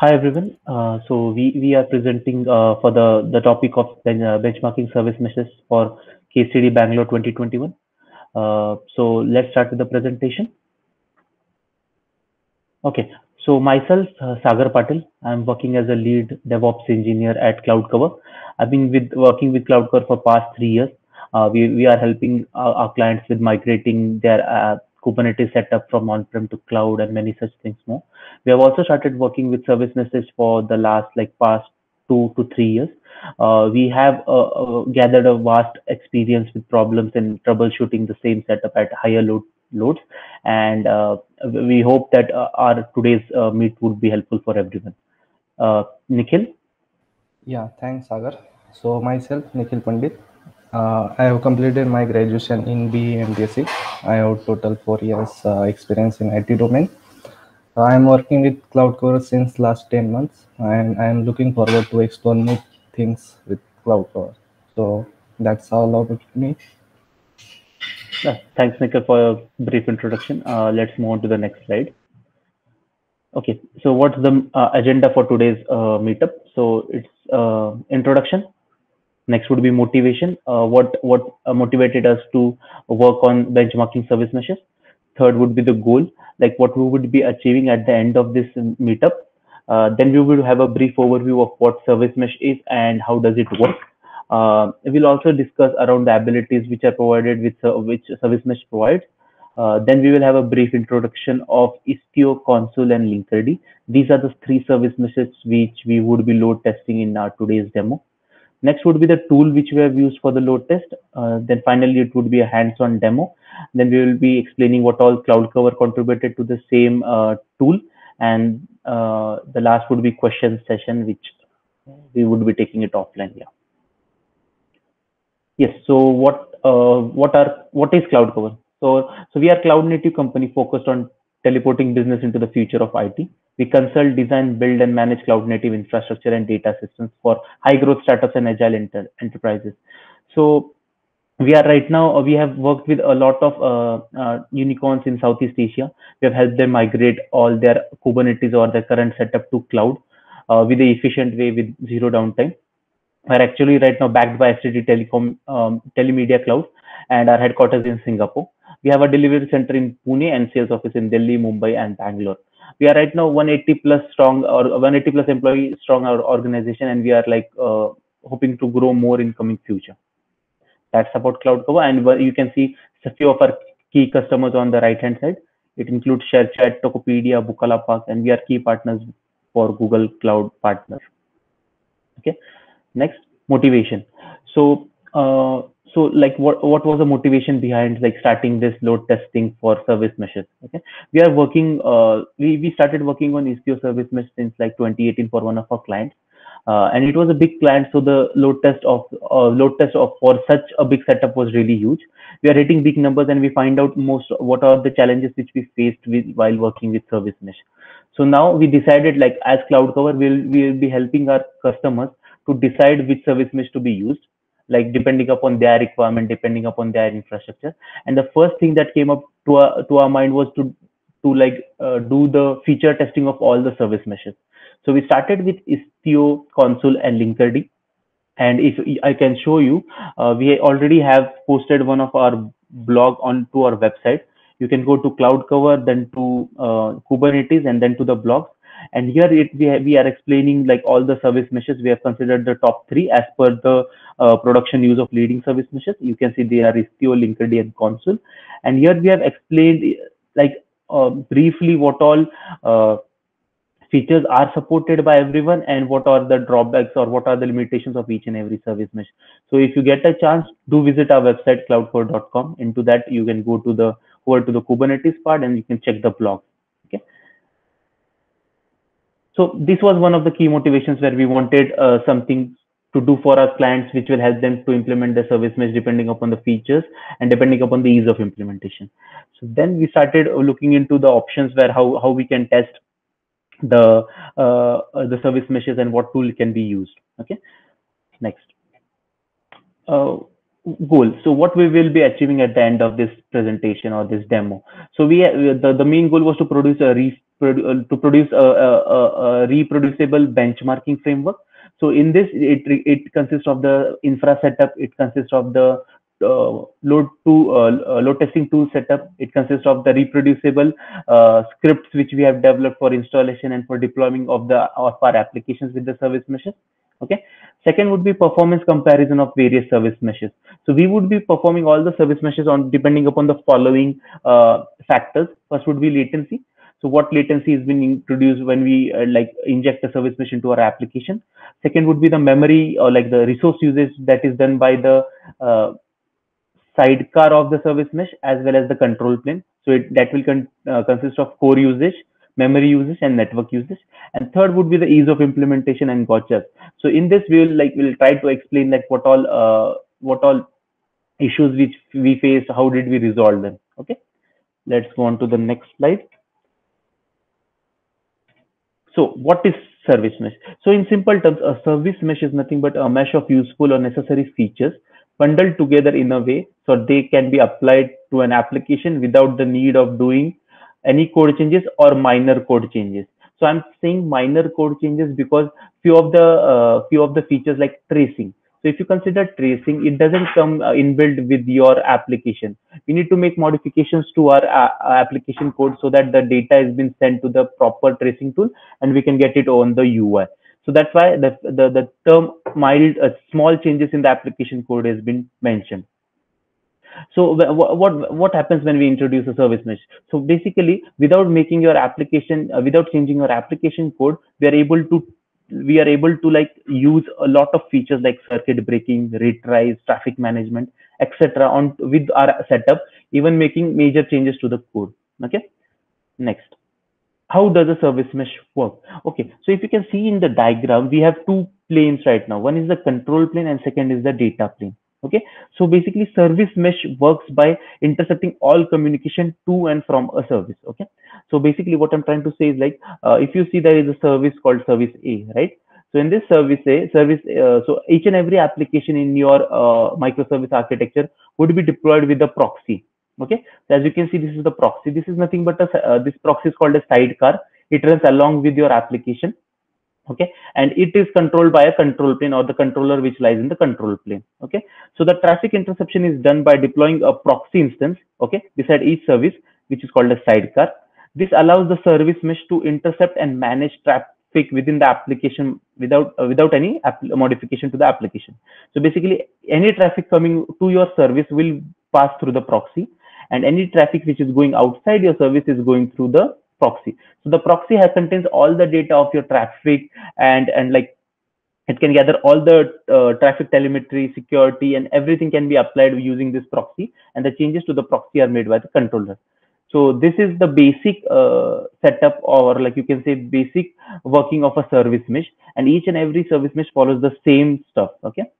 Hi everyone. So we are presenting for the topic of benchmarking service meshes for case study Bangalore 2021. So let's start with the presentation. Okay. So myself, Sagar Patil. I'm working as a lead DevOps engineer at CloudCover. I've been working with CloudCover for past 3 years. We are helping our clients with migrating their Kubernetes setup from on-prem to cloud and many such things more. We have also started working with service meshes for the last like past 2 to 3 years. We have gathered a vast experience with problems and troubleshooting the same setup at higher loads, and we hope that our today's meet would be helpful for everyone. Nikhil? Yeah, thanks, Sagar. So myself, Nikhil Pandit. I have completed my graduation in BE and BSc. I have total 4 years experience in IT domain. I am working with Cloud Core since last 10 months, and I am looking forward to explore new things with Cloud Core. So that's all about me. Thanks, Nikhil, for a brief introduction. Let's move on to the next slide. Okay, so what's the agenda for today's meetup? So it's introduction. Next would be motivation. What motivated us to work on benchmarking service meshes. Third would be the goal, like what we would be achieving at the end of this meetup. Then we will have a brief overview of what service mesh is and how does it work. We'll also discuss around the abilities which are provided with which service mesh provides. Then we will have a brief introduction of Istio, Consul, and Linkerd. These are the three service meshes which we would be load testing in our today's demo. Next would be the tool which we have used for the load test. Then finally, it would be a hands-on demo. Then we will be explaining what all CloudCover contributed to the same tool. And the last would be question session, which we would be taking it offline. Yeah. Yes. So what is CloudCover? So we are cloud native company focused on teleporting business into the future of IT. We consult, design, build, and manage cloud native infrastructure and data systems for high growth startups and agile enterprises. So we are right now we have worked with a lot of unicorns in Southeast Asia. We have helped them migrate all their Kubernetes or their current setup to cloud with the efficient way with zero downtime. We're actually right now backed by STT Telecom, Telemedia Cloud, and our headquarters in Singapore. We have a delivery center in Pune and sales office in Delhi, Mumbai, and Bangalore. We are right now 180 plus strong or 180 plus employee strong our organization, and we are like hoping to grow more in coming future. That's about Cloud Cover, and you can see a few of our key customers on the right hand side. It includes ShareChat, Tokopedia, Bukalapak, and we are key partners for Google Cloud partners. Okay. Next, motivation. So, like what was the motivation behind like starting this load testing for service meshes? Okay, we are working. We started working on Istio service mesh since like 2018 for one of our clients, and it was a big client. So the load test of for such a big setup was really huge. We are hitting big numbers, and we find out most what are the challenges which we faced with while working with service mesh. So now we decided like as Cloud Cover, we'll be helping our customers to decide which service mesh to be used, like depending upon their requirement, depending upon their infrastructure. And the first thing that came up to our mind was to like do the feature testing of all the service meshes. So we started with Istio, Consul, and Linkerd. And if I can show you, we already have posted one of our blog onto our website. You can go to Cloud Cover, then to Kubernetes, and then to the blogs. And here we are explaining like all the service meshes. We have considered the top three as per the production use of leading service meshes. You can see they are Istio, Linkerd, and Consul. And here we have explained like briefly what all features are supported by everyone and what are the drawbacks or what are the limitations of each and every service mesh. So if you get a chance, do visit our website cloudcore.com. Into that you can go to the over to the Kubernetes part and you can check the blog. Okay. So this was one of the key motivations where we wanted something to do for our clients which will help them to implement the service mesh depending upon the features and depending upon the ease of implementation. So then we started looking into the options where how we can test the service meshes and what tool can be used. Okay, next. goal. So what we will be achieving at the end of this presentation or this demo. So the main goal was to produce a reproducible benchmarking framework. So in this, it consists of the infra setup. It consists of the load testing tool setup. It consists of the reproducible scripts which we have developed for installation and for deploying of our applications with the service meshes. Okay. Second would be performance comparison of various service meshes. So we would be performing all the service meshes on depending upon the following factors. First would be latency. So what latency is being introduced when we like inject a service mesh into our application. Second would be the memory or like the resource usage that is done by the sidecar of the service mesh as well as the control plane. So that will consist of core usage, memory usage, and network usage. And third would be the ease of implementation and gotchas. So in this, we'll try to explain like what all issues which we face, how did we resolve them. Okay, let's go on to the next slide. So what is service mesh? So in simple terms, a service mesh is nothing but a mesh of useful or necessary features bundled together in a way so they can be applied to an application without the need of doing any code changes or minor code changes. So I'm saying minor code changes because few of the features like tracing. So if you consider tracing, it doesn't come inbuilt with your application. We need to make modifications to our application code so that the data has been sent to the proper tracing tool and we can get it on the UI. So that's why the term mild small changes in the application code has been mentioned. So what happens when we introduce a service mesh? So basically, without making your application, without changing your application code, we are able to like use a lot of features like circuit breaking, retries, traffic management, etc. on with our setup, even making major changes to the code. Okay, next. How does a service mesh work? Okay, so if you can see in the diagram, we have two planes right now. One is the control plane and second is the data plane. Okay, so basically service mesh works by intercepting all communication to and from a service. Okay, so basically what I'm trying to say is like, if you see there is a service called service A, right? So in this so each and every application in your microservice architecture would be deployed with a proxy. Okay, so as you can see, this is the proxy. This is nothing but this proxy is called a sidecar. It runs along with your application. Okay, and it is controlled by a control plane or the controller which lies in the control plane. Okay, so the traffic interception is done by deploying a proxy instance, okay, beside each service, which is called a sidecar. This allows the service mesh to intercept and manage traffic within the application without any modification to the application. So basically any traffic coming to your service will pass through the proxy, and any traffic which is going outside your service is going through the proxy. So the proxy contains all the data of your traffic, and like it can gather all the traffic telemetry, security, and everything can be applied using this proxy, and the changes to the proxy are made by the controller. So this is the basic setup, or like you can say basic working of a service mesh, and each and every service mesh follows the same stuff. Okay,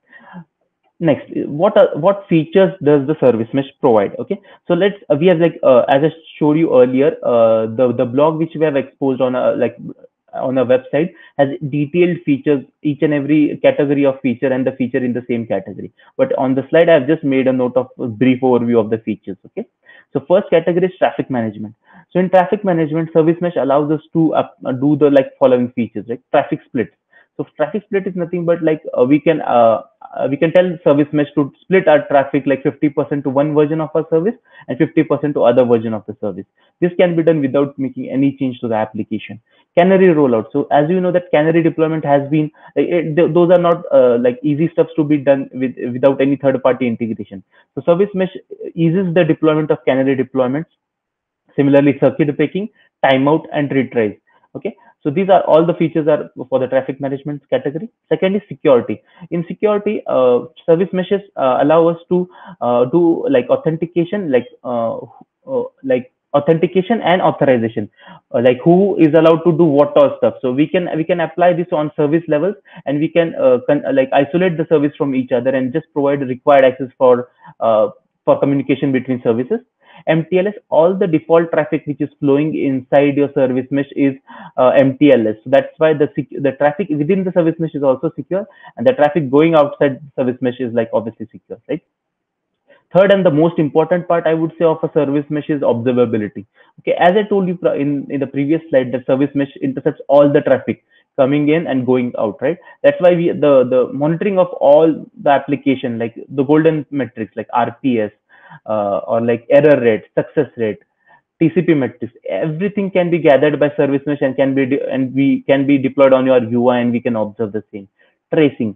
next, what features does the service mesh provide? Okay, so we have like as I showed you earlier, the blog which we have exposed on a website has detailed features, each and every category of feature and the feature in the same category. But on the slide, I've just made a note of a brief overview of the features. Okay, so first category is traffic management. So in traffic management, service mesh allows us to do the like following features, like traffic split. So traffic split is nothing but like we can tell service mesh to split our traffic like 50% to one version of our service and 50% to other version of the service. This can be done without making any change to the application. Canary rollout. So as you know that canary deployment has been those are not like easy steps to be done without any third party integration. So service mesh eases the deployment of canary deployments. Similarly, circuit breaking, timeout, and retries. Okay, so these are all the features are for the traffic management category. Second is security. In security, service meshes allow us to do like authentication, like authentication and authorization, like who is allowed to do what all stuff. So we can apply this on service levels, and we can like isolate the service from each other and just provide required access for communication between services. MTLS, all the default traffic which is flowing inside your service mesh is MTLS. So that's why the traffic within the service mesh is also secure, and the traffic going outside the service mesh is like obviously secure, right? Third and the most important part, I would say, of a service mesh is observability. Okay, as I told you in the previous slide, that service mesh intercepts all the traffic coming in and going out, right? That's why the monitoring of all the application, like the golden metrics like RPS, or like error rate, success rate, TCP metrics, everything can be gathered by service mesh and and we can be deployed on your UI, and we can observe the same. Tracing.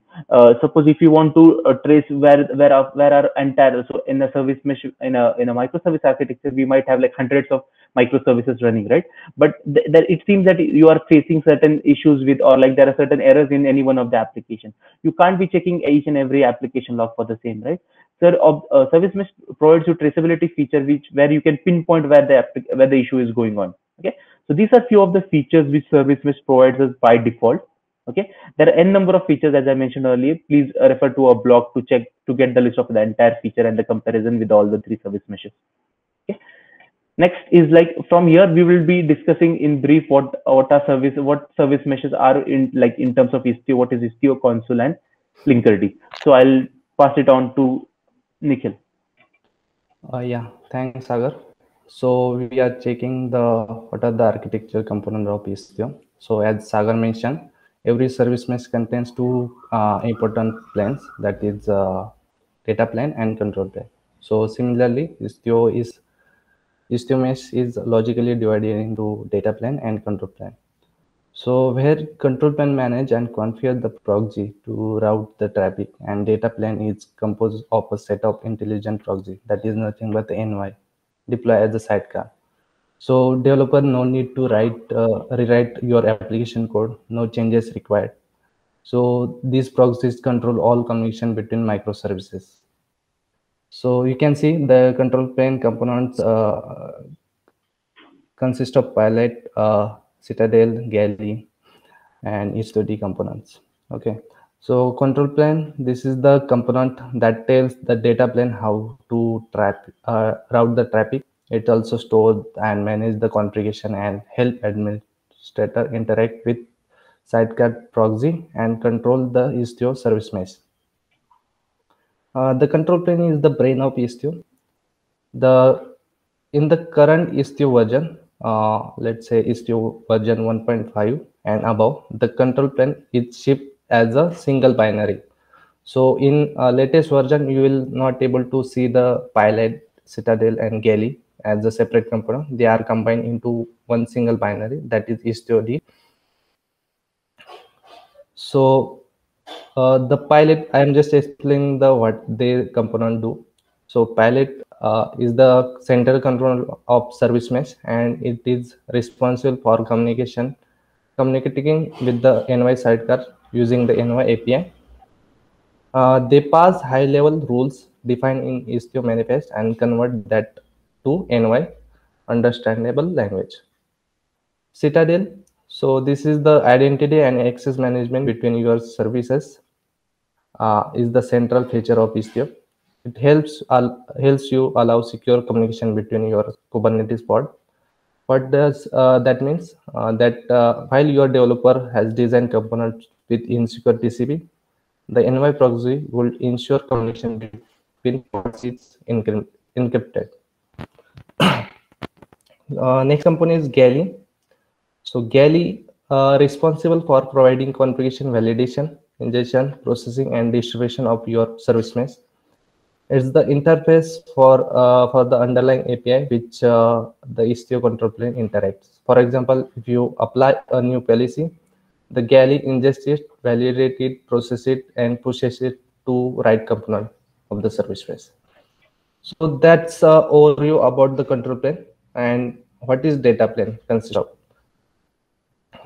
Suppose if you want to trace where our entire, so in a service mesh, in a microservice architecture, we might have like hundreds of microservices running, right? But it seems that you are facing certain issues with, or like there are certain errors in any one of the application. You can't be checking each and every application log for the same, right? So service mesh provides you traceability feature, where you can pinpoint where the issue is going on. Okay, so these are few of the features which service mesh provides us by default. Okay, there are n number of features, as I mentioned earlier. Please refer to our blog to get the list of the entire feature and the comparison with all the three service meshes. Okay, next is, like, from here we will be discussing in brief what service meshes are in, like, in terms of Istio, what is Istio, Consul, and Linkerd. So I'll pass it on to Nikhil. Yeah, thanks, Sagar. So we are checking what are the architecture component of Istio. So as Sagar mentioned, every service mesh contains two important planes, that is data plane and control plane. So similarly, Istio mesh is logically divided into data plane and control plane. So where control plane manage and configure the proxy to route the traffic, and data plane is composed of a set of intelligent proxy that is nothing but the NY deploy as a sidecar. So developer no need to rewrite your application code, no changes required. So these proxies control all communication between microservices. So you can see the control plane components consist of Pilot, Citadel, Galley, and Istio components. Okay, so control plane, this is the component that tells the data plane how to route the traffic. It also stores and manage the configuration and help administrator interact with sidecar proxy and control the Istio service mesh. The control plane is the brain of Istio. In the current Istio version, let's say Istio version 1.5 and above, the control plane is shipped as a single binary. So in latest version, you will not able to see the Pilot, Citadel, and Galley as a separate component. They are combined into one single binary, that is Istio-D. So the Pilot, I am just explaining what the component do. So Pilot is the central control of service mesh, and it is responsible for communicating with the NY sidecar using the NY API. They pass high-level rules defined in Istio manifest and convert that to NY understandable language. Citadel. So this is the identity and access management between your services. Is the central feature of Istio. It helps you allow secure communication between your Kubernetes pod. What does that means? While your developer has designed components with insecure TCP, the NY proxy will ensure communication between pods is encrypted. Next component is Galley. So Galley responsible for providing configuration validation, ingestion, processing, and distribution of your service mesh. It's the interface for the underlying API which the Istio control plane interacts. For example, if you apply a new policy, the Galley ingests it, validates it, processes it, and pushes it to right component of the service mesh. So that's overview about the control plane and what is data plane consist of.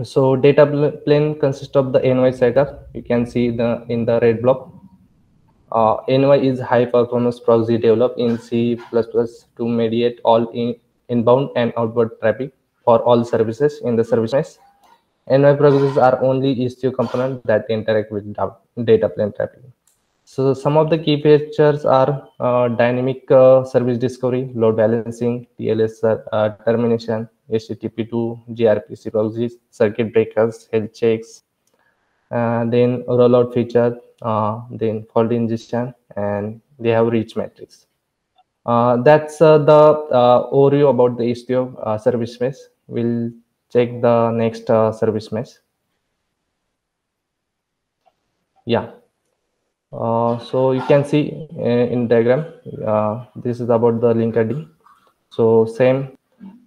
So data plane consists of the NY sidecar. You can see in the red block. NY is high performance proxy developed in C++ to mediate all inbound and outbound traffic for all services in the service mesh. NY proxies are only Istio components that interact with data plane traffic. So some of the key features are dynamic service discovery, load balancing, TLS termination, HTTP2, gRPC proxies, circuit breakers, health checks, then rollout feature, then fault injection, and they have reach metrics. That's the overview about the Istio service mesh. We'll check the next service mesh. Yeah. So you can see in diagram, this is about the Linkerd. So same,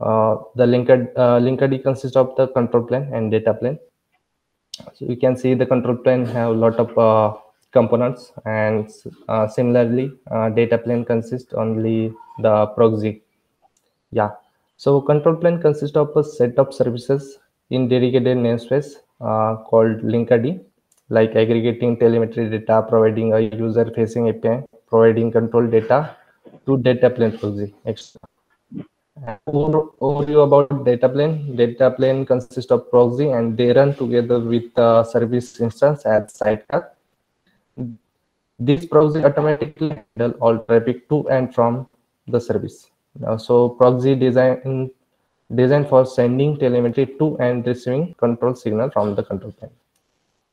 the Linkerd consists of the control plane and data plane. So you can see the control plane have a lot of components, and similarly, data plane consists only the proxy. Yeah. So control plane consists of a set of services in dedicated namespace called Linkerd, like aggregating telemetry data, providing a user-facing API, providing control data to data plane proxy. Overview about data plane. Data plane consists of proxy and they run together with the service instance as sidecar. This proxy automatically handle all traffic to and from the service. So proxy designed for sending telemetry to and receiving control signal from the control plane.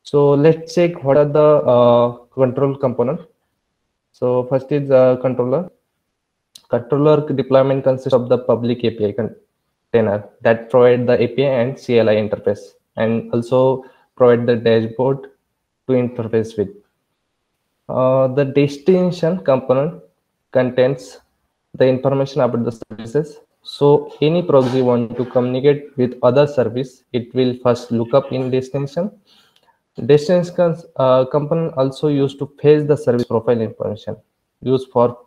So let's check what are the control component. So first is controller. Controller deployment consists of the public API container that provide the API and CLI interface, and also provide the dashboard to interface with. The destination component contains the information about the services. So any proxy want to communicate with other service, it will first look up in destination. Destination component also used to fetch the service profile information used for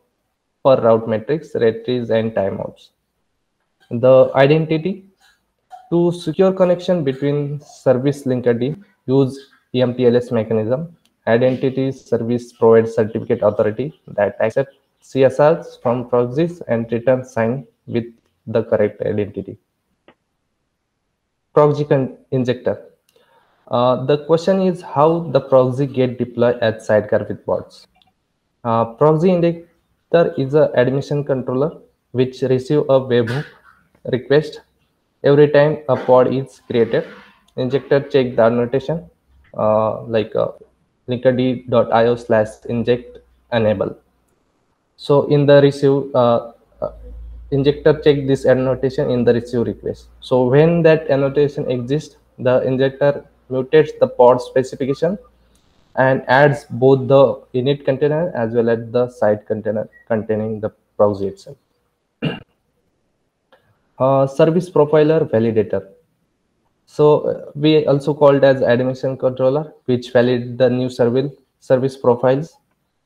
per route metrics, retries, and timeouts. The identity to secure connection between service linked use EMTLS mechanism. Identity service provides certificate authority that accepts CSRs from proxies and return sign with the correct identity. Proxy injector. The question is how the proxy get deployed at sidecar with bots. Proxy injector is an admission controller which receive a webhook request every time a pod is created. Injector check the annotation like linkerd.io/inject enable. So in the receive injector check this annotation in the receive request. So when that annotation exists, the injector mutates the pod specification and adds both the init container as well as the site container containing the proxy itself. Service profiler validator. So we also called as admission controller, which validate the new service profiles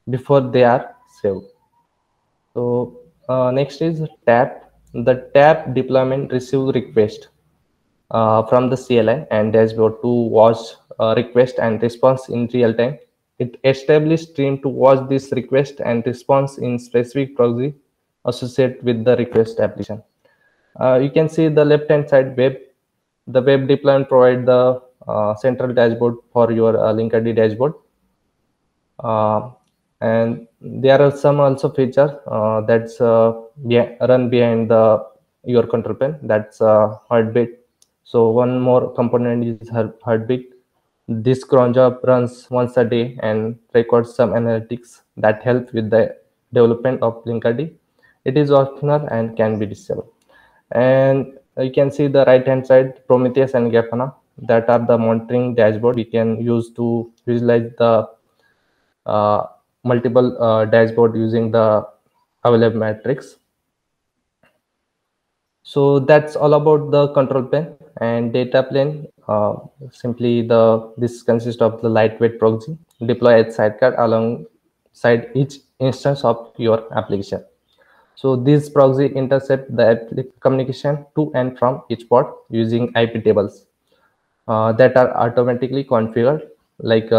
before they are saved. So next is tap. The tap deployment receive request from the CLI and dashboard to watch request and response in real time. It established stream to watch this request and response in specific proxy associated with the request application. You can see the left hand side web. The web deployment provide the central dashboard for your Linkerd dashboard. And there are some also feature that's run behind the your control plane. That's heartbeat. So one more component is heartbeat. This cron job runs once a day and records some analytics that help with the development of Linkerd. It is optional and can be disabled. And you can see the right hand side Prometheus and Grafana that are the monitoring dashboard we can use to visualize the multiple dashboard using the available matrix. So that's all about the control plane and data plane. Simply this consists of the lightweight proxy deploy at sidecar alongside each instance of your application. So these proxy intercept the communication to and from each pod using IP tables that are automatically configured like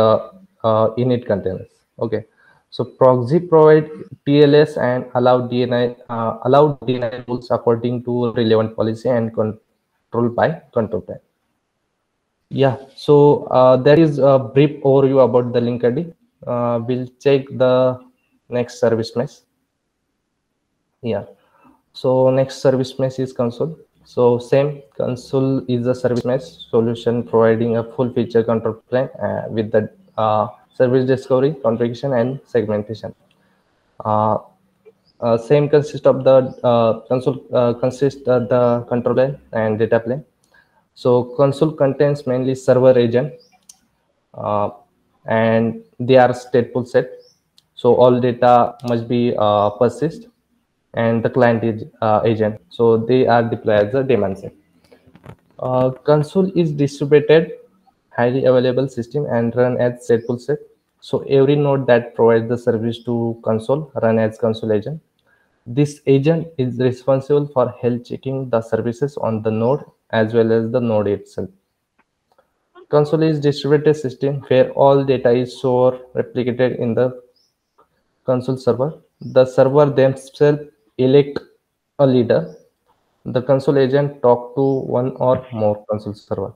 init containers. Okay. So proxy provide TLS and allow DNI rules according to relevant policy and controlled by control plane. Yeah, so that is a brief overview about the Linkerd. We'll check the next service mesh. Yeah, so next service mesh is console. So same console is a service mesh solution providing a full feature control plane with the service discovery, configuration, and segmentation. Same consists of the console consists the control plane and data plane. So console contains mainly server agent, uh, and they are stateful set. So all data must be persist, and the client is agent. So they are deployed as a daemon set. Console is distributed, highly available system and run as stateful set. So every node that provides the service to console run as console agent. This agent is responsible for health checking the services on the node as well as the node itself. Console is distributed system where all data is stored replicated in the console server. The server themselves elect a leader. The console agent talk to one or more console server.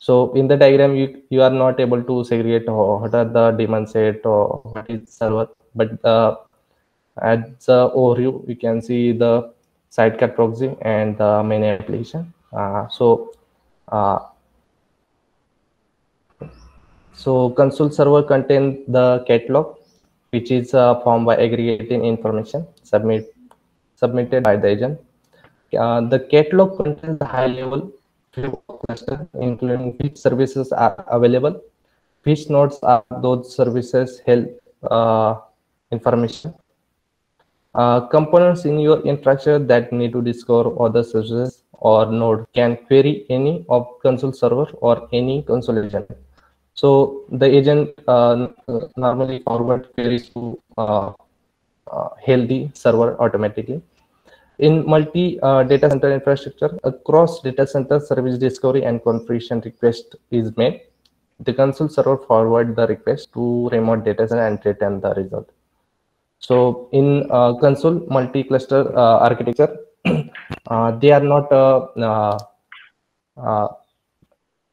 So in the diagram, you are not able to segregate what are the daemon set or what is server, but at the overview, you can see the sidecar proxy and the main application. Uh, so console server contains the catalog, which is formed by aggregating information submitted by the agent. The catalog contains the high-level view of cluster, including which services are available, which nodes are those services held information. Components in your infrastructure that need to discover other services or node can query any of console server or any console agent. So the agent normally forward queries to healthy server automatically. In multi data center infrastructure, across data center service discovery and configuration request is made. The console server forward the request to remote data center and return the result. So in console multi-cluster architecture, they are not uh,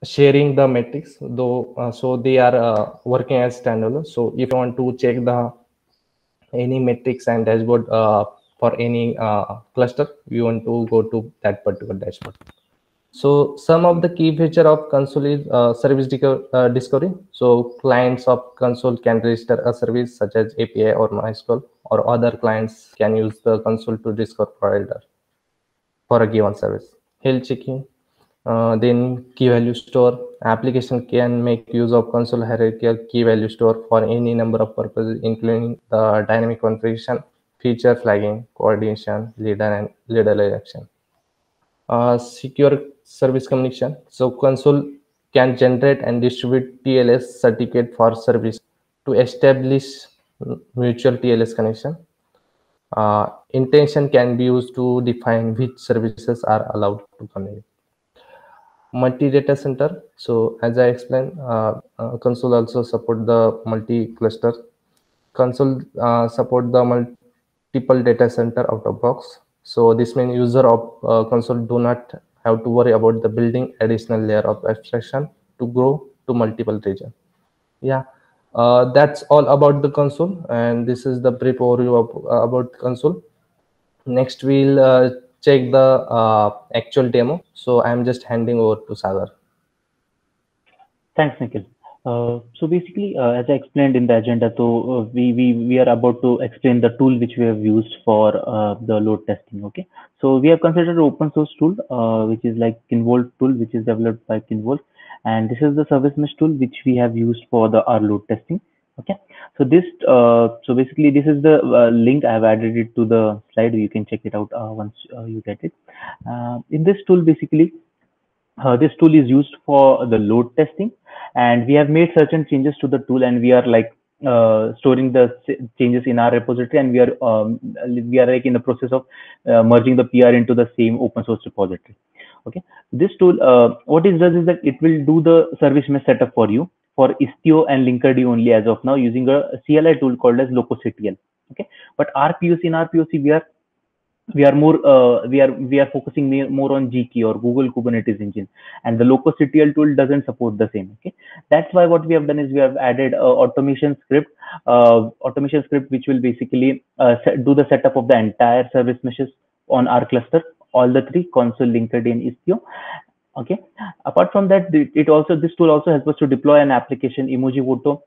sharing the metrics, though. So they are working as standalone. So if you want to check the any metrics and dashboard for any cluster, you want to go to that particular dashboard. So some of the key feature of console is service discovery. So clients of console can register a service such as API or MySQL, or other clients can use the console to discover provider for a given service. Health checking, then key value store. Application can make use of console hierarchical key value store for any number of purposes, including the dynamic configuration, feature flagging, coordination, leader election. Secure service communication. So console can generate and distribute TLS certificate for service to establish mutual TLS connection. Intention can be used to define which services are allowed to communicate. Multi-data center. So as I explained, console also support the multi-cluster. Console support the multiple data center out of box. So this means user of console do not have to worry about the building additional layer of abstraction to grow to multiple region. Yeah, that's all about the console, and this is the brief overview of, about console. Next, we'll check the actual demo. So I'm just handing over to Sagar. Thanks, Nikhil. So basically, as I explained in the agenda, so we are about to explain the tool which we have used for the load testing. Okay, so we have considered an open source tool, which is like Kinvolve tool, which is developed by Kinvolve, and this is the service mesh tool which we have used for the our load testing. Okay, so this so basically this is the link. I have added it to the slide. You can check it out once you get it. In this tool, basically this tool is used for the load testing, and we have made certain changes to the tool, and we are like storing the changes in our repository, and we are like in the process of merging the PR into the same open source repository. Okay, this tool what it does is that it will do the service mesh setup for you for Istio and Linkerd only as of now, using a CLI tool called as localctl. Okay, but our POC, in our POC we are focusing more on GKE or Google Kubernetes Engine, and the localctl tool doesn't support the same. Okay, that's why what we have done is we have added automation script which will basically do the setup of the entire service meshes on our cluster, all the three: console, Linkerd, and Istio. Okay, apart from that, it also, this tool also helps us to deploy an application, Emoji Photo,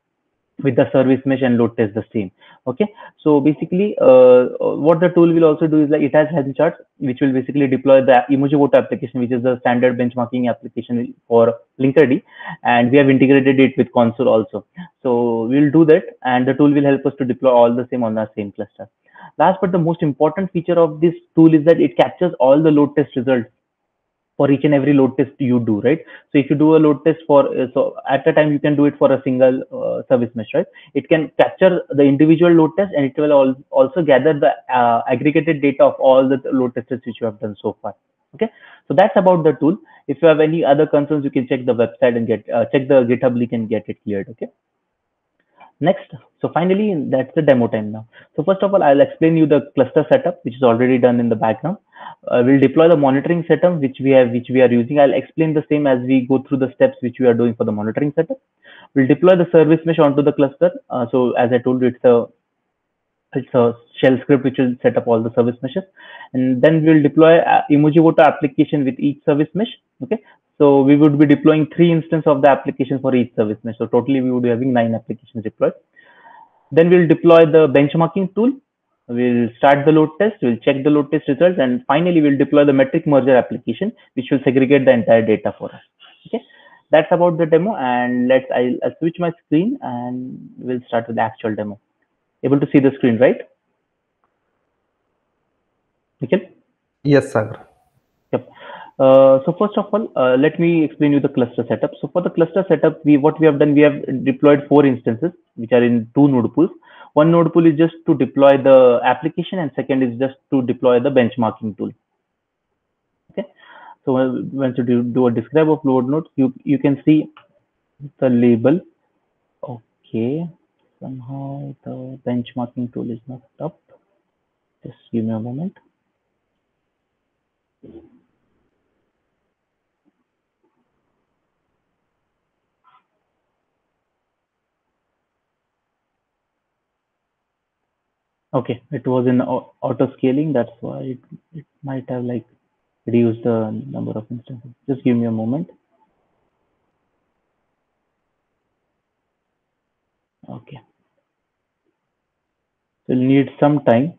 with the service mesh and load test the same. Okay, so basically what the tool will also do is like it has Helm charts which will basically deploy the emoji voter application, which is the standard benchmarking application for Linkerd, and we have integrated it with console also. So we'll do that, and the tool will help us to deploy all the same on the same cluster. Last but the most important feature of this tool is that it captures all the load test results for each and every load test you do, right? So if you do a load test for, so at a time you can do it for a single service mesh, right? It can capture the individual load test, and it will also gather the aggregated data of all the load tests which you have done so far. Okay, so that's about the tool. If you have any other concerns, you can check the website and get check the GitHub link and get it cleared. Okay. Next, so finally, that's the demo time now. So first of all, I'll explain you the cluster setup, which is already done in the background. We'll deploy the monitoring setup, which we are using. I'll explain the same as we go through the steps which we are doing for the monitoring setup. We'll deploy the service mesh onto the cluster. So as I told you, it's a shell script which will set up all the service meshes, and then we'll deploy emoji voter application with each service mesh. Okay, so we would be deploying 3 instances of the application for each service mesh, so totally we would be having 9 applications deployed. Then we'll deploy the benchmarking tool. We'll start the load test, we'll check the load test results, and finally we'll deploy the metric merger application which will segregate the entire data for us. Okay, that's about the demo, and I'll switch my screen and we'll start with the actual demo. Able to see the screen, right, Nikhil? Yes, Sagar. Yep. So first of all, let me explain you the cluster setup. So for the cluster setup, what we have done, we have deployed 4 instances, which are in 2 node pools. One node pool is just to deploy the application, and second is just to deploy the benchmarking tool. Okay. So once you do a describe of load node, you can see the label. Okay. Somehow the benchmarking tool is not up. Just give me a moment. Okay, it was in auto scaling. That's why it might have like reduced the number of instances. Just give me a moment. Okay, so you'll need some time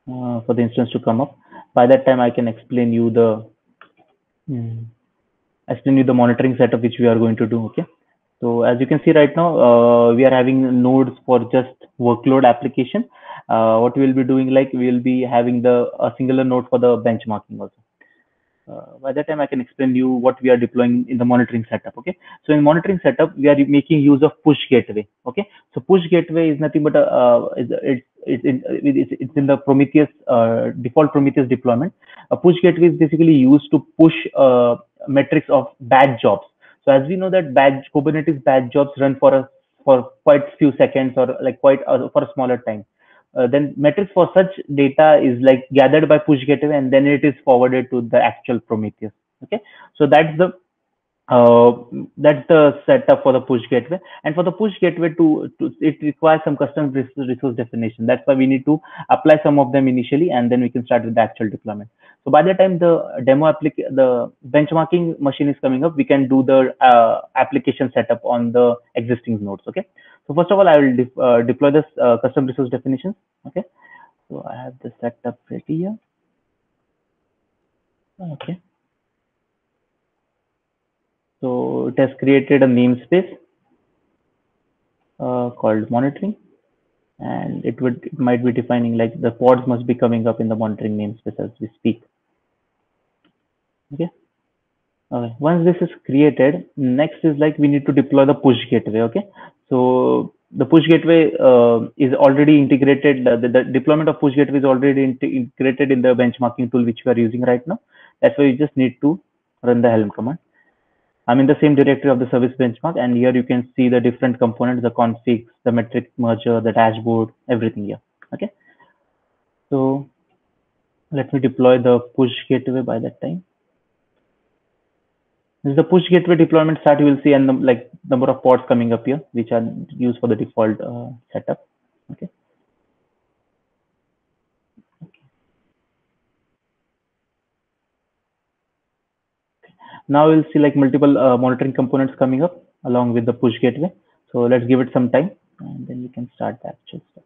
for the instance to come up. By that time, I can mm, explain you the monitoring setup which we are going to do. Okay, so as you can see right now, we are having nodes for just workload application. What we will be doing, like we will be having a singular node for the benchmarking also. By that time I can explain you what we are deploying in the monitoring setup. Okay, so in monitoring setup we are making use of push gateway. Okay, so push gateway is nothing but it's in the Prometheus default Prometheus deployment. A push gateway is basically used to push metrics of batch jobs. So as we know that Kubernetes batch jobs run for quite few seconds, or like quite for a smaller time. Then metrics for such data is like gathered by push gateway, and then it is forwarded to the actual Prometheus. Okay, so uh, that's the setup for the push gateway. And for the push gateway to it requires some custom resource definition. That's why we need to apply some of them initially, and then we can start with the actual deployment. So by the time the benchmarking machine is coming up, we can do the application setup on the existing nodes. Okay, so first of all, I will deploy this custom resource definitions. Okay, so I have the setup ready here. Okay, so it has created a namespace called monitoring, and it might be defining like the pods must be coming up in the monitoring namespace as we speak. Okay. Okay. Once this is created, next is like we need to deploy the push gateway. Okay. So the push gateway is already integrated. The deployment of push gateway is already integrated in the benchmarking tool which we are using right now. That's why you just need to run the Helm command. I'm in the same directory of the service benchmark, and here you can see the different components, the configs, the metric merger, the dashboard, everything here. Okay. So let me deploy the push gateway by that time. This is the push gateway deployment start. You will see and like number of pods coming up here, which are used for the default setup. Okay. Now we'll see like multiple monitoring components coming up along with the push gateway. So let's give it some time. and then we can start the actual stuff.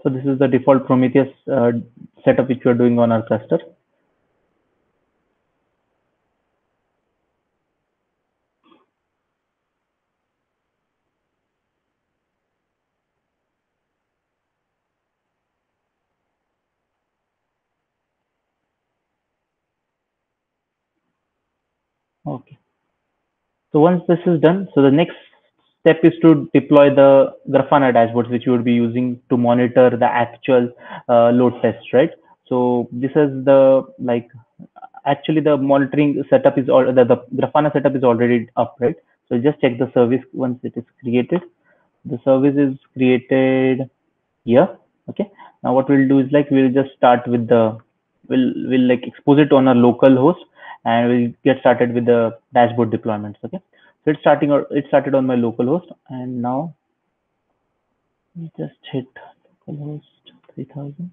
So this is the default Prometheus setup which we are doing on our cluster. Okay. So once this is done, so the next step is to deploy the Grafana dashboards, which you would be using to monitor the actual load test, right? So this is the like actually the monitoring setup is all the Grafana setup is already up, right? So just check the service once it is created. The service is created here. Okay. Now what we'll do is like we'll just start with the we'll like expose it on a local host and we'll get started with the dashboard deployments. Okay. So it started on my local host and now we just hit local host 3000.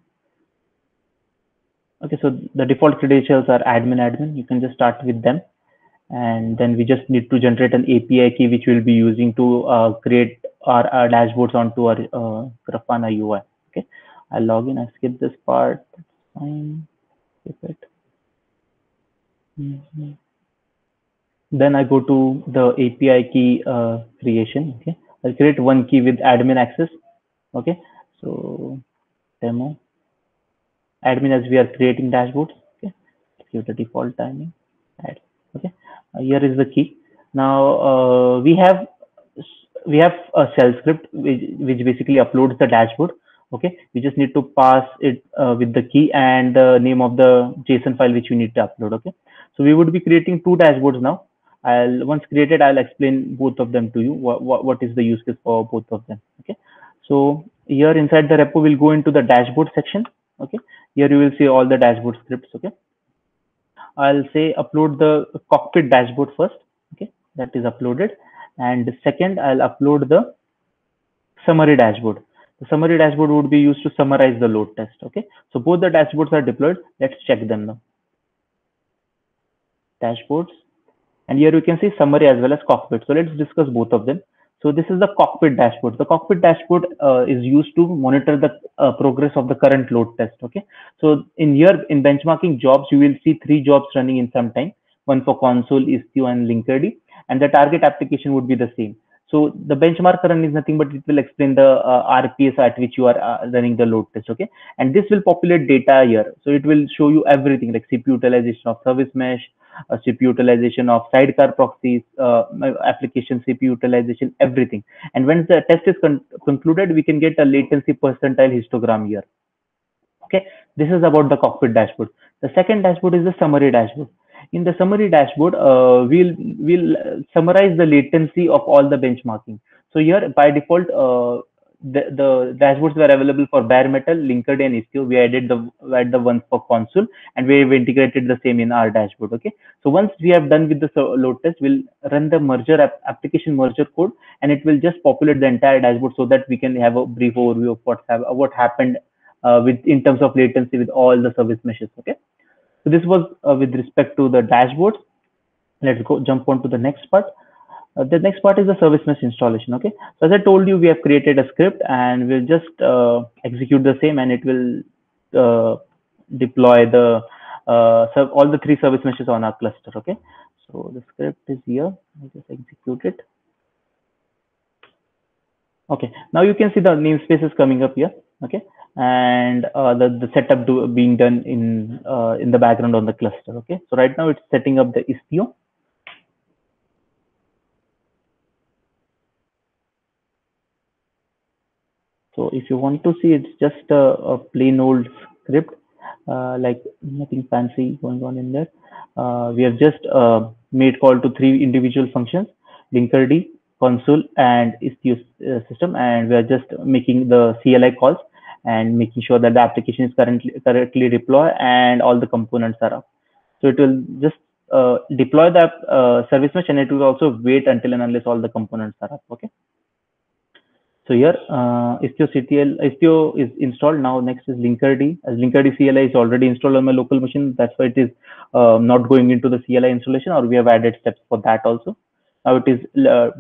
Okay, so the default credentials are admin. You can just start with them, and then we just need to generate an API key which we'll be using to create our dashboards onto our Grafana UI. Okay, I'll log in. I skip this part. That's fine. Skip it. Mhm. Then I go to the API key creation. Okay, I'll create one key with admin access. Okay, so demo admin as we are creating dashboards. Okay, give the default timing. Add. Okay, here is the key. Now we have a shell script which basically uploads the dashboard. Okay, we just need to pass it with the key and the name of the JSON file which we need to upload. Okay, so we would be creating two dashboards now. I'll once created, I'll explain both of them to you. What is the use case for both of them? Okay, so here inside the repo, we'll go into the dashboard section. Okay, here you will see all the dashboard scripts. Okay, I'll say upload the cockpit dashboard first. Okay, that is uploaded, and second I'll upload the summary dashboard. The summary dashboard would be used to summarize the load test. Okay, so both the dashboards are deployed. Let's check them now. Dashboards, and here you can see summary as well as cockpit. So let's discuss both of them. So this is the cockpit dashboard. The cockpit dashboard is used to monitor the progress of the current load test. Okay, so in here in benchmarking jobs, you will see three jobs running in some time, one for console, Istio, and Linkerd, and the target application would be the same. So the benchmark run is nothing but it will explain the RPS at which you are running the load test. Okay, and this will populate data here. So it will show you everything like CPU utilization of service mesh, CPU utilization of sidecar proxies, application CPU utilization, everything. And when the test is concluded, we can get a latency percentile histogram here. Okay, this is about the cockpit dashboard. The second dashboard is the summary dashboard. In the summary dashboard, we'll summarize the latency of all the benchmarking. So here by default, the dashboards were available for bare metal, Linkerd, and Istio. We added the one for console, and we've integrated the same in our dashboard. Okay. So once we have done with the load test, we'll run the application merger code, and it will just populate the entire dashboard so that we can have a brief overview of what happened with in terms of latency with all the service meshes. Okay. So this was with respect to the dashboard. Let's go jump on to the next part. The next part is the service mesh installation. Okay, so as I told you, we have created a script and we'll just execute the same, and it will deploy the all the three service meshes on our cluster. Okay, so the script is here. I just execute it. Okay, now you can see the namespaces coming up here. Okay, and the setup being done in the background on the cluster. Okay, so right now it's setting up the Istio. So if you want to see, it's just a plain old script, like nothing fancy going on in there. We have just made call to three individual functions, Linkerd, console, and Istio system, and we are just making the CLI calls and making sure that the application is correctly deployed and all the components are up. So it will just deploy the service mesh, and it will also wait until and unless all the components are up. Okay. So here, Istio is installed. Now next is Linkerd. As Linkerd CLI is already installed on my local machine, that's why it is not going into the CLI installation, or we have added steps for that also. Now it is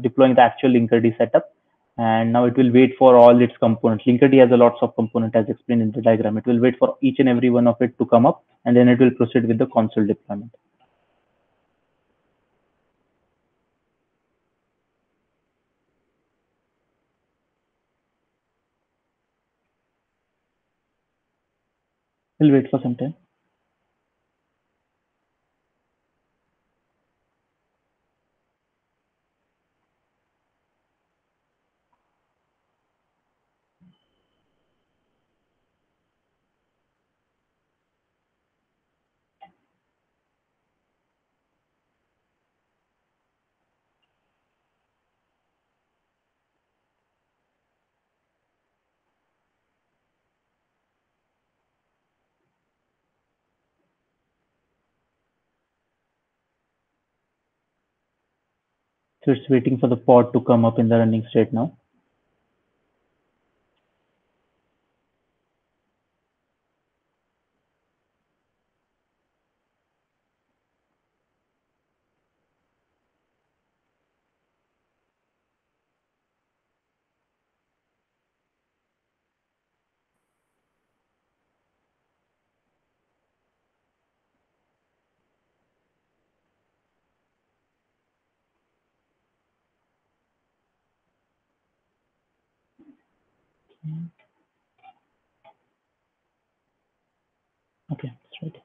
deploying the actual Linkerd setup, and now it will wait for all its components. Linkerd has a lots of components as explained in the diagram. It will wait for each and every one of it to come up, and then it will proceed with the console deployment. We'll wait for some time. So it's waiting for the pod to come up in the running state now. Okay, that's right.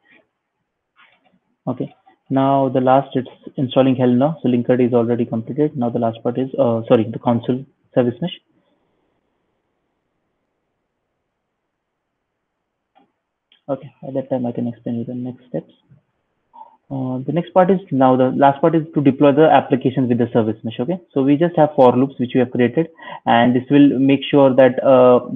Okay. Now the last, it's installing Helm now. So Linkerd is already completed. Now the last part is, sorry, the console service mesh. Okay, at that time I can explain you the next steps. The next part is, now the last part is to deploy the applications with the service mesh. Okay, so we just have for loops which we have created, and this will make sure that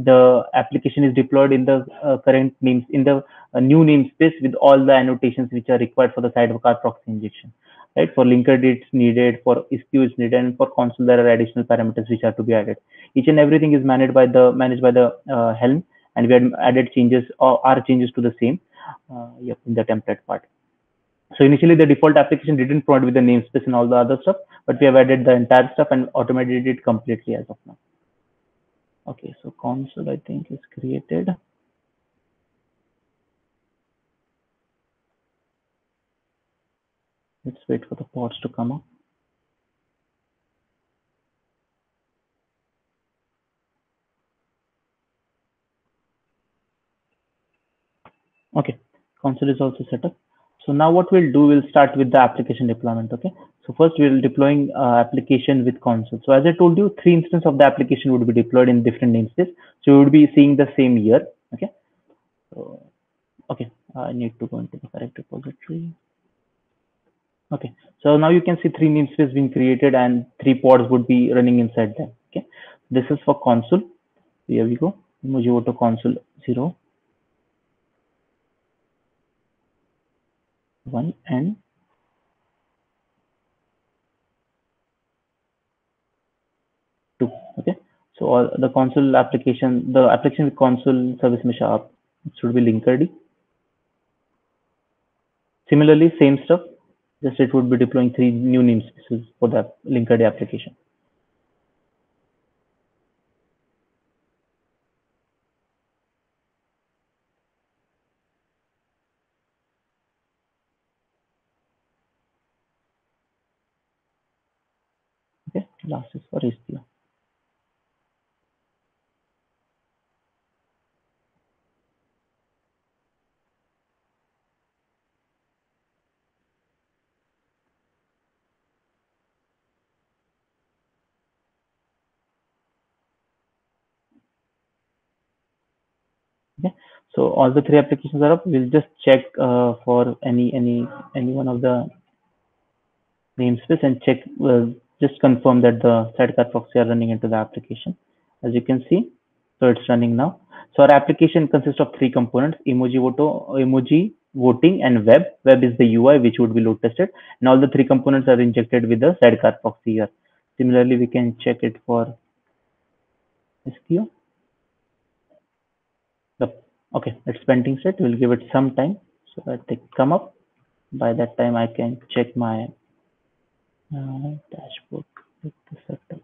the application is deployed in the current names, in the new namespace with all the annotations which are required for the sidecar proxy injection. Right, for Linkerd it's needed, for Istio is needed, and for console there are additional parameters which are to be added. Each and everything is managed by the Helm, and we had added changes or are changes to the same. Yep, in the template part. So initially the default application didn't provide with the namespace and all the other stuff, but we have added the entire stuff and automated it completely as of now. Okay, so console I think is created. Let's wait for the pods to come up. Okay, console is also set up. So now what we'll do, we'll start with the application deployment. Okay, so first we'll deploying application with console. So as I told you, 3 instances of the application would be deployed in different namespace. So you would be seeing the same year. Okay, so okay, I need to go into the correct repository. Okay, so now you can see 3 namespaces being created and 3 pods would be running inside them. Okay, this is for console. Here we go. Emoji console 0, 1, and 2. Okay, so all the console application, the application with console service mesh up, it should be Linkerd. Similarly, same stuff, just it would be deploying 3 new namespaces for the Linkerd application. Okay, last is for Istio. Okay, so all the 3 applications are up. We'll just check for any one of the namespace and check, just confirm that the sidecar proxy are running into the application. As you can see, so it's running now. So our application consists of 3 components: emoji voting, and web. Web is the UI which would be load tested, and all the 3 components are injected with the sidecar proxy here. Similarly, we can check it for Istio. Okay, it's pending set. We'll give it some time so that they come up. By that time, I can check my dashboard with the setup.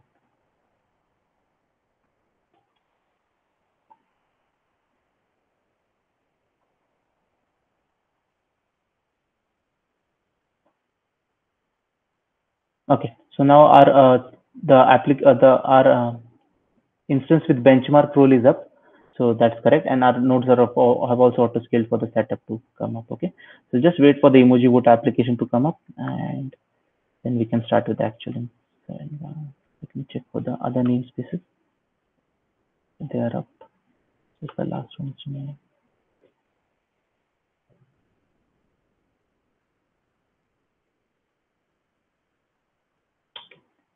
Okay, so now our instance with benchmark role is up. So that's correct. And our nodes are have also auto scaled for the setup to come up. Okay. So just wait for the emoji vote application to come up and then we can start with the actual. And, let me check for the other namespaces. They are up. This is the last one.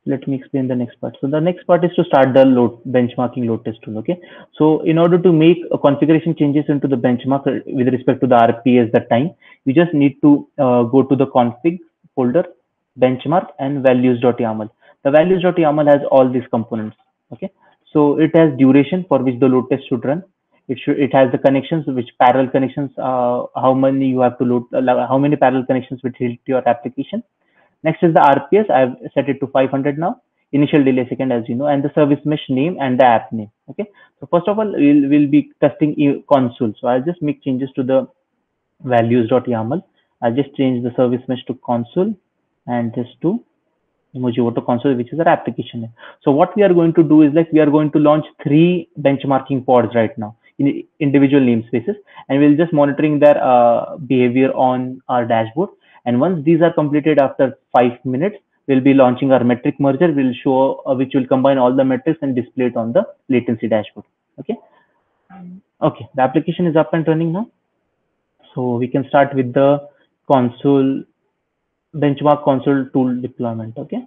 Let me explain the next part. So the next part is to start the benchmarking load test tool. Okay. So in order to make a configuration changes into the benchmark with respect to the RPS that time, you just need to go to the config folder, benchmark and values.yaml. The values.yaml has all these components. Okay. So it has duration for which the load test should run. It has the connections, which parallel connections, how many you have to load, how many parallel connections will hit your application. Next is the RPS. I've set it to 500 now. Initial delay second, as you know, and the service mesh name and the app name. Okay. So first of all, we'll be testing console. So I'll just make changes to the values.yaml. I'll just change the service mesh to console and this to emoji auto console, which is our application name. So what we are going to do is like we are going to launch 3 benchmarking pods right now in individual namespaces, and we'll just monitoring their behavior on our dashboard. And once these are completed after 5 minutes, we'll be launching our metric merger. We'll show which will combine all the metrics and display it on the latency dashboard. Okay. Okay. The application is up and running now. So we can start with the console benchmark console tool deployment. Okay.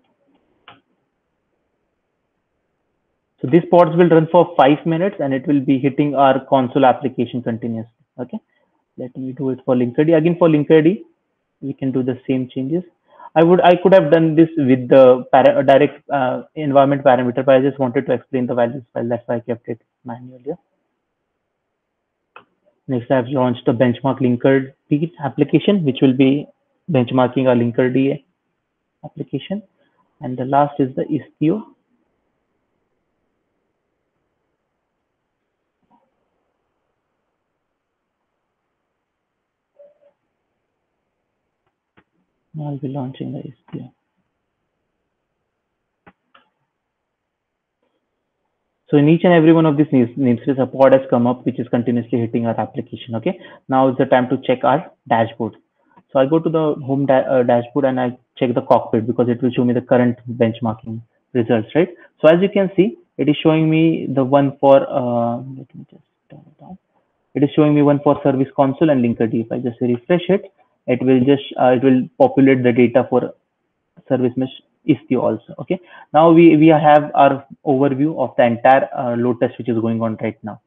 So these pods will run for 5 minutes and it will be hitting our console application continuously. Okay. Let me do it for Linkerd. Again, for Linkerd, we can do the same changes. I could have done this with the direct environment parameter, but I just wanted to explain the values file. That's why I kept it manually. Next, I've launched a benchmark Linkerd application, which will be benchmarking our Linkerd application. And the last is the Istio. Now I'll be launching the Istio. So in each and every one of these namespaces, a pod has come up, which is continuously hitting our application. Okay. Now is the time to check our dashboard. So I go to the home dashboard and I check the cockpit because it will show me the current benchmarking results, right? So as you can see, it is showing me the one for, let me just turn it down. It is showing me one for service console and Linkerd. If I just refresh it, it will populate the data for service mesh Istio also. Okay. Now we have our overview of the entire load test which is going on right now.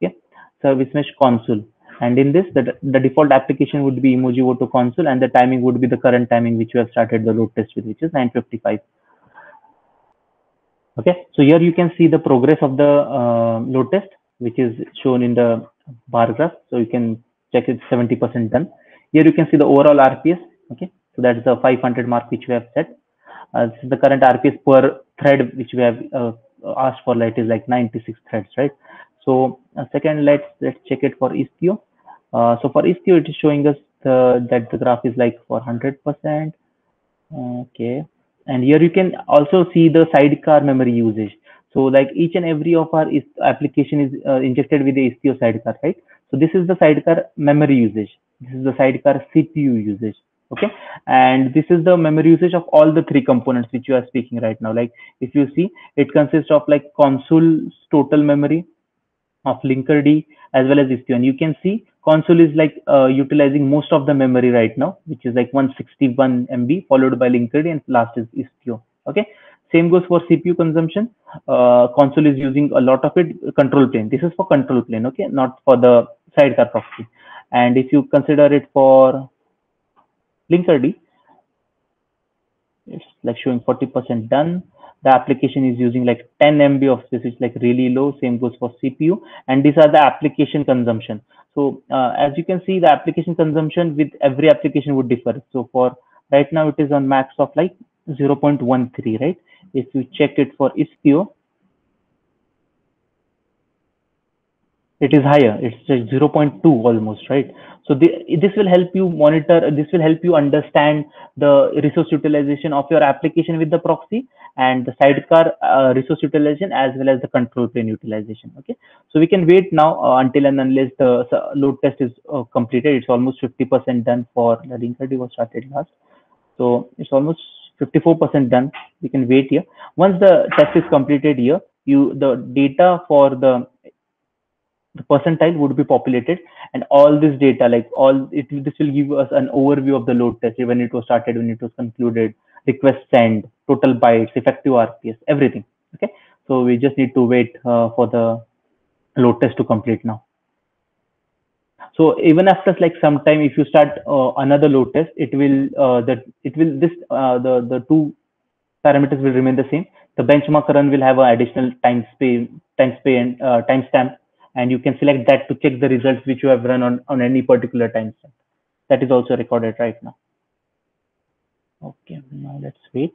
Okay. Service mesh console. And in this, the default application would be emoji auto console, and the timing would be the current timing which we have started the load test with, which is 9:55. Okay. So here you can see the progress of the load test, which is shown in the bar graph. So you can check it 70% done. Here you can see the overall RPS. Okay. So that's the 500 mark which we have set. This is the current RPS per thread which we have asked for. It is like 96 threads, right? So second, let's check it for Istio. So for Istio, it is showing us that the graph is like for 100%. Okay, and here you can also see the sidecar memory usage. So like each and every of our application is injected with the Istio sidecar, right? So this is the sidecar memory usage. This is the sidecar CPU usage. Okay, and this is the memory usage of all the 3 components which you are speaking right now. Like if you see, it consists of like console's total memory, of Linkerd as well as Istio. And you can see console is like utilizing most of the memory right now, which is like 161 MB, followed by Linkerd, and last is Istio. Okay. Same goes for CPU consumption. Console is using a lot of it. Control plane. This is for control plane. Okay, not for the sidecar proxy. And if you consider it for Linkerd, it's like showing 40% done. the application is using like 10 MB of space, which is like really low. Same goes for CPU. And these are the application consumption. So as you can see, the application consumption with every application would differ. So for right now, it is on max of like 0.13, right? If you check it for Istio, it is higher. It's like 0.2 almost, right? So this will help you monitor, this will help you understand the resource utilization of your application with the proxy, and the sidecar resource utilization, as well as the control plane utilization. Okay, so we can wait now until and unless the load test is completed. It's almost 50% done for the Linkerd was started last. So it's almost 54% done. We can wait here. Once the test is completed here, the data for the percentile would be populated, and all this data, like this will give us an overview of the load test, when it was started, when it was concluded, request send, total bytes, effective RPS, everything. Okay, so we just need to wait for the load test to complete now. So even after like some time, if you start another load test, the two parameters will remain the same. The benchmark run will have an additional and timestamp, and you can select that to check the results which you have run on any particular timestamp. That is also recorded right now. Okay, now let's wait.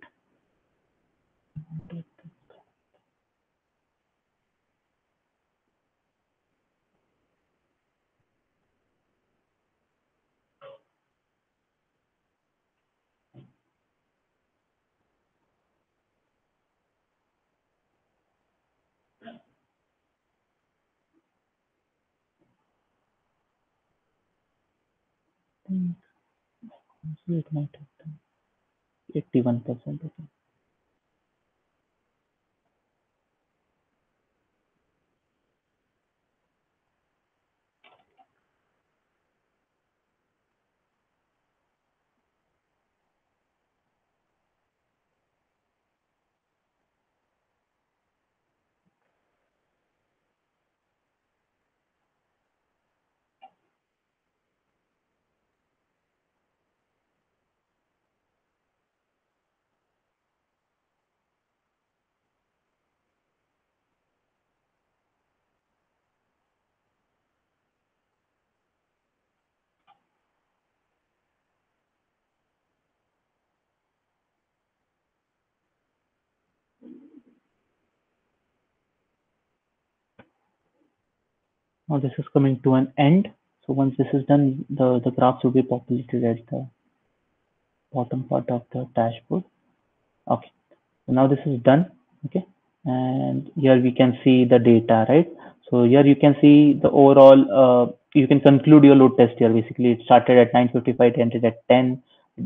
It might have done 81%. Okay. Now this is coming to an end. So once this is done, the graphs will be populated at the bottom part of the dashboard. Okay, so now this is done. Okay, and here we can see the data, right? So here you can see the overall, you can conclude your load test here. Basically, it started at 9:55, it ended at 10.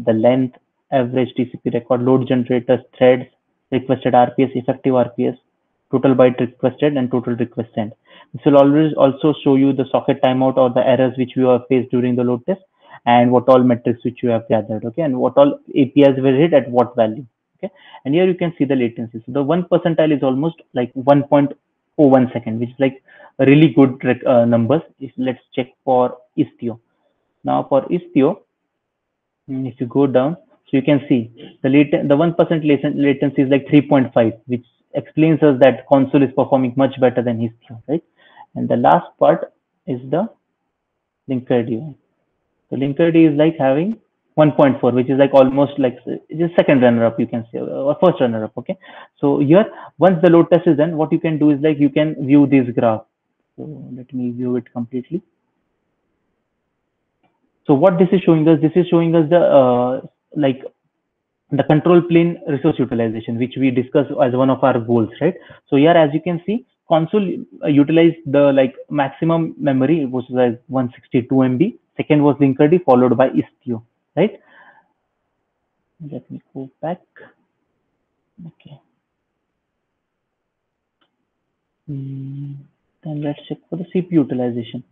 The length, average TCP record, load generators, threads, requested RPS, effective RPS, total byte requested, and total request sent. This will always also show you the socket timeout or the errors which you have faced during the load test, and what all metrics which you have gathered. Okay, and what all APIs were hit at what value. Okay, and here you can see the latency. So the 1 percentile is almost like 1.01 second, which is like a really good numbers. Let's check for Istio. Now for Istio, if you go down, so you can see the 1% latency is like 3.5, which explains us that console is performing much better than Istio, right? And the last part is the Linkerd. So Linkerd is like having 1.4, which is like almost like just second runner up, you can say, or first runner up. Okay, so here once the load test is done, what you can do is like you can view this graph. So let me view it completely. So what this is showing us, the like the control plane resource utilization, which we discussed as one of our goals, right? So here, as you can see, console utilized the like maximum memory, which was 162 MB. Second was Linkerd, followed by Istio, right? Let me go back. Okay. Then let's check for the CPU utilization.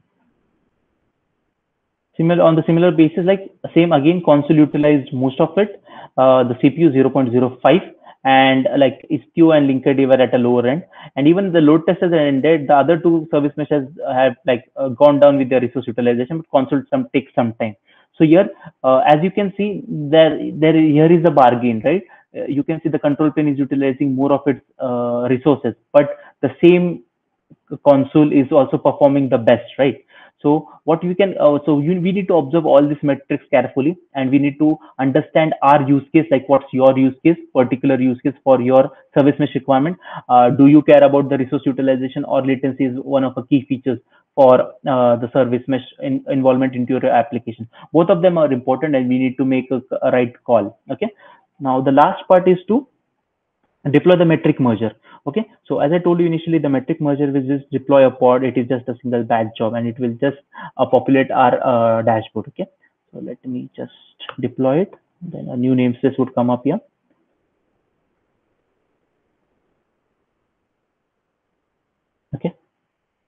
On the similar basis, like same again, console utilized most of it. The CPU 0.05, and like Istio and Linkerd were at a lower end, and even the load test has ended. The other two service meshes have like gone down with their resource utilization, but console takes some time. So here, as you can see, here is the bargain, right? you can see the control plane is utilizing more of its resources, but the same console is also performing the best, right? So what we can, we need to observe all these metrics carefully, and we need to understand our use case, like what's your use case, particular use case for your service mesh requirement. Do you care about the resource utilization, or latency is one of the key features for the service mesh involvement into your application? Both of them are important, and we need to make a right call. Okay. Now the last part is to deploy the metric merger. Okay, so as I told you initially, the metric merger will just deploy a pod. It is just a single batch job, and it will just populate our dashboard. Okay, so let me just deploy it. Then a new namespace would come up here. Okay,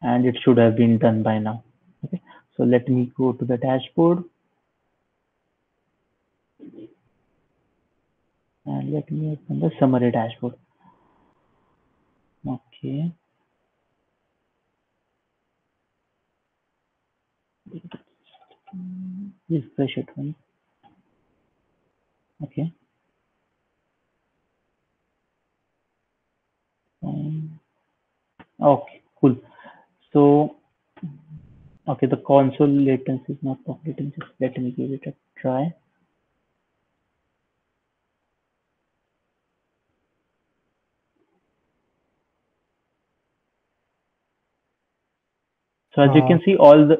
and it should have been done by now. Okay, so let me go to the dashboard, and let me open the summary dashboard. Okay. Refresh it once. Okay. Okay, cool. So, okay, the console latency is not populating. Just let me give it a try. So as you can see, all the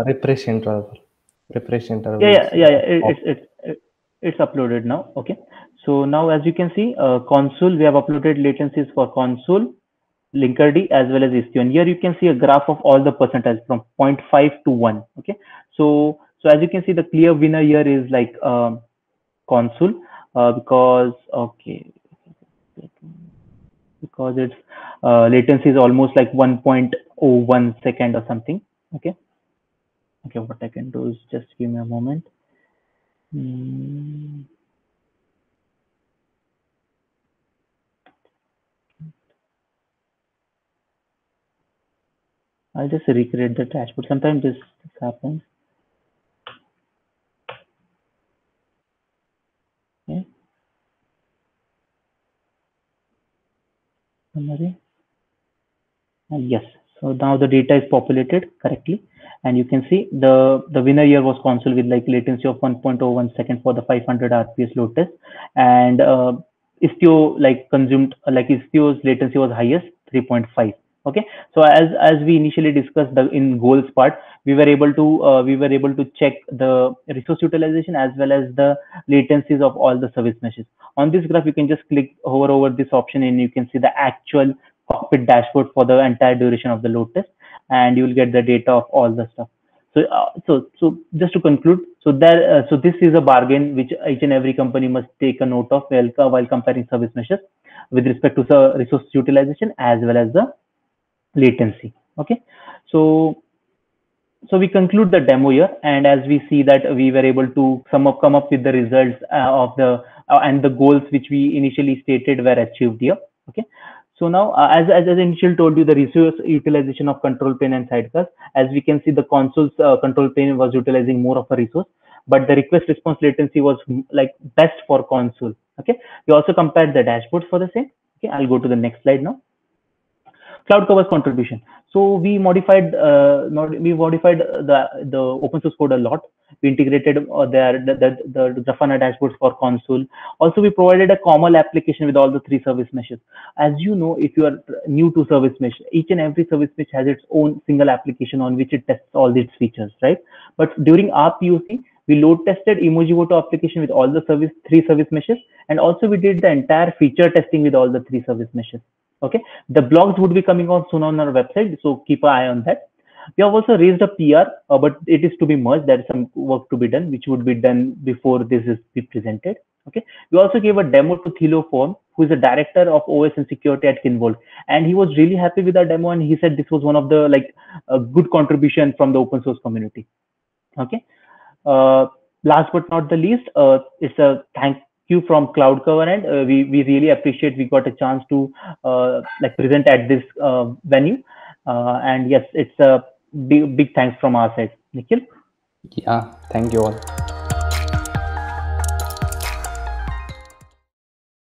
refresh interval. It's uploaded now. Okay. So now, as you can see, console, we have uploaded latencies for console, Linkerd, as well as Istio. And here you can see a graph of all the percentiles from 0.5 to 1. Okay. So as you can see, the clear winner here is like console, because its latency is almost like 1.01 second or something. Okay. What I can do is just give me a moment. I'll just recreate the dashboard. Sometimes this happens. Okay. Summary. Yes. So now the data is populated correctly, and you can see the winner here was console with like latency of 1.01 second for the 500 RPS load test, and Istio Istio's latency was highest, 3.5. Okay, so as we initially discussed in goals part, we were able to check the resource utilization as well as the latencies of all the service meshes. On this graph, you can just hover over this option, and you can see the actual cockpit dashboard for the entire duration of the load test, and you will get the data of all the stuff. So just to conclude, so this is a bargain which each and every company must take a note of while comparing service meshes with respect to the resource utilization as well as the latency. Okay, so we conclude the demo here, and as we see that we were able to come up with the results of the and the goals which we initially stated were achieved here. Okay, so now as I initially told you, the resource utilization of control plane and sidecars, as we can see, the console's control plane was utilizing more of a resource, but the request response latency was like best for console. Okay, we also compared the dashboards for the same. Okay, I'll go to the next slide now. Cloud Cover's contribution. So we modified the open source code a lot. We integrated the Grafana dashboards for console. Also, we provided a common application with all the 3 service meshes. As you know, if you are new to service mesh, each and every service mesh has its own single application on which it tests all its features, right? But during our POC, we load tested Emojivoto application with all the 3 service meshes, and also we did the entire feature testing with all the 3 service meshes. Okay, the blogs would be coming on soon on our website, so keep an eye on that. We have also raised a PR, but it is to be merged. There is some work to be done, which would be done before this is presented. Okay, we also gave a demo to Thilo Form, who is the director of OS and security at Kinvolk, and he was really happy with our demo, and he said this was one of the good contribution from the open source community. Okay, last but not the least, it's a thank you from Cloud Cover, and we really appreciate we got a chance to present at this venue, and yes, it's a big thanks from our side. Nikhil? Yeah, thank you all.